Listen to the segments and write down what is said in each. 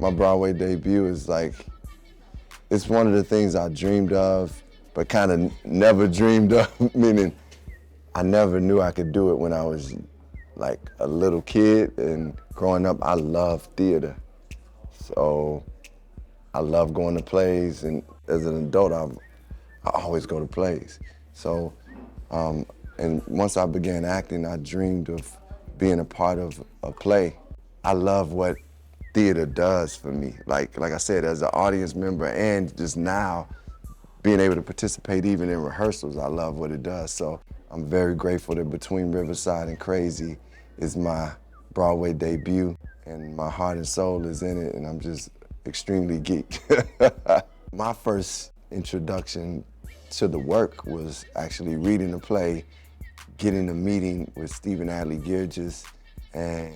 My Broadway debut is like, it's one of the things I dreamed of, but kind of never dreamed of, meaning I never knew I could do it when I was like a little kid, and growing up, I loved theater. So I love going to plays, and as an adult, I always go to plays. So, and once I began acting, I dreamed of being a part of a play. I love what theater does for me. Like I said, as an audience member, and just now being able to participate even in rehearsals, I love what it does. So I'm very grateful that Between Riverside and Crazy is my Broadway debut, and my heart and soul is in it, and I'm just extremely geek. My first introduction to the work was actually reading the play, getting a meeting with Stephen Adly Guirgis, and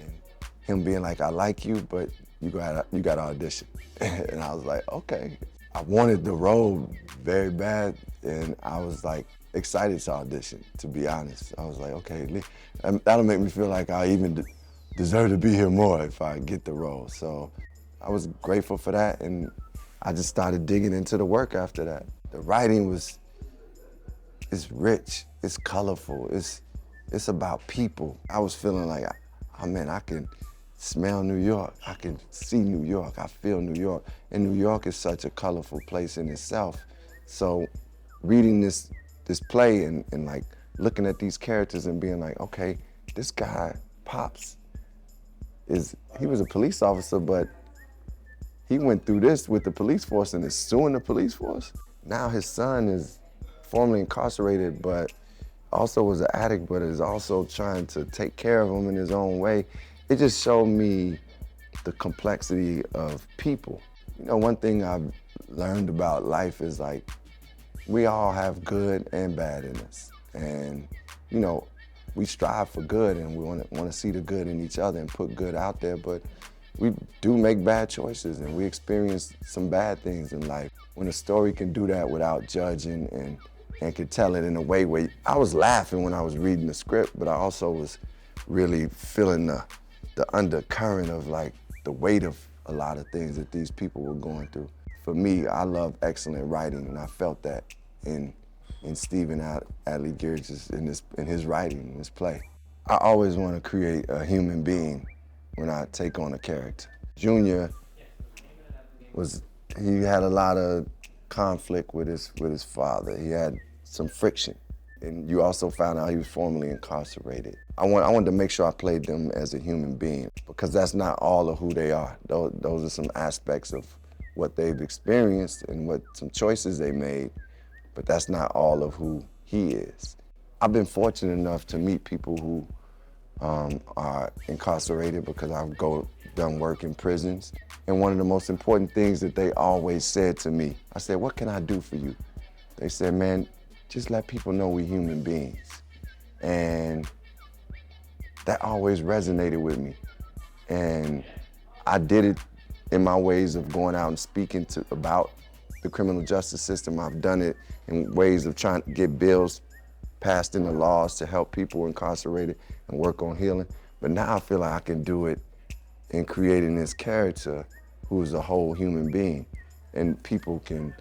him being like, I like you, but you got to audition. And I was like, okay. I wanted the role very bad, and I was like excited to audition, to be honest. I was like, okay, that'll make me feel like I even deserve to be here more if I get the role. So I was grateful for that, and I just started digging into the work after that. The writing it's rich, it's colorful, it's about people. I was feeling like, oh man, I can smell New York, I can see New York, I feel New York. And New York is such a colorful place in itself. So reading this play and like looking at these characters and being like, okay, this guy, Pops, he was a police officer, but he went through this with the police force and is suing the police force. Now his son is formerly incarcerated, but also was an addict, but is also trying to take care of him in his own way. It just showed me the complexity of people. You know, one thing I've learned about life is like, we all have good and bad in us. And, you know, we strive for good, and we want to see the good in each other and put good out there, but we do make bad choices, and we experience some bad things in life. When a story can do that without judging and can tell it in a way where I was laughing when I was reading the script, but I also was really feeling the undercurrent of like the weight of a lot of things that these people were going through. For me, I love excellent writing, and I felt that in Stephen Adly Guirgis in his writing, in his play. I always want to create a human being when I take on a character. Junior he had a lot of conflict with his father. He had some friction. And you also found out he was formerly incarcerated. I wanted to make sure I played them as a human being, because that's not all of who they are. Those are some aspects of what they've experienced and what some choices they made, but that's not all of who he is. I've been fortunate enough to meet people who are incarcerated, because I've done work in prisons. And one of the most important things that they always said to me, I said, what can I do for you? They said, man, just let people know we're human beings. And that always resonated with me. And I did it in my ways of going out and speaking about the criminal justice system. I've done it in ways of trying to get bills passed into laws to help people incarcerated and work on healing. But now I feel like I can do it in creating this character who is a whole human being. And people can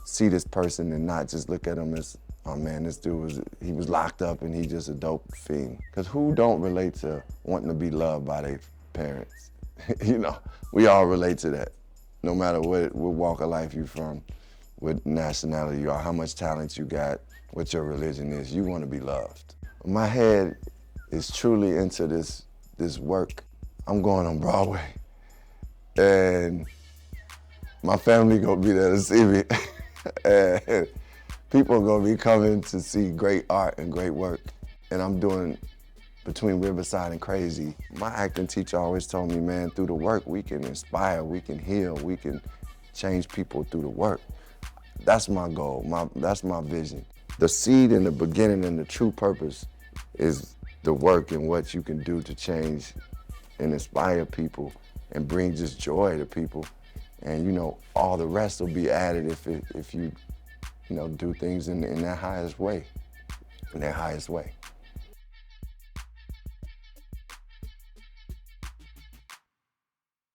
see this person and not just look at him as, oh man, this dude he was locked up and he just a dope fiend. Because who don't relate to wanting to be loved by their parents? You know, we all relate to that. No matter what walk of life you're from, what nationality you are, how much talent you got, what your religion is, you want to be loved. My head is truly into this work. I'm going on Broadway, and my family gonna be there to see me. And people are gonna be coming to see great art and great work. And I'm doing Between Riverside and Crazy. My acting teacher always told me, man, through the work, we can inspire, we can heal, we can change people through the work. That's my goal, that's my vision. The seed in the beginning and the true purpose is the work and what you can do to change and inspire people and bring just joy to people. And you know, all the rest will be added if you do things in their highest way,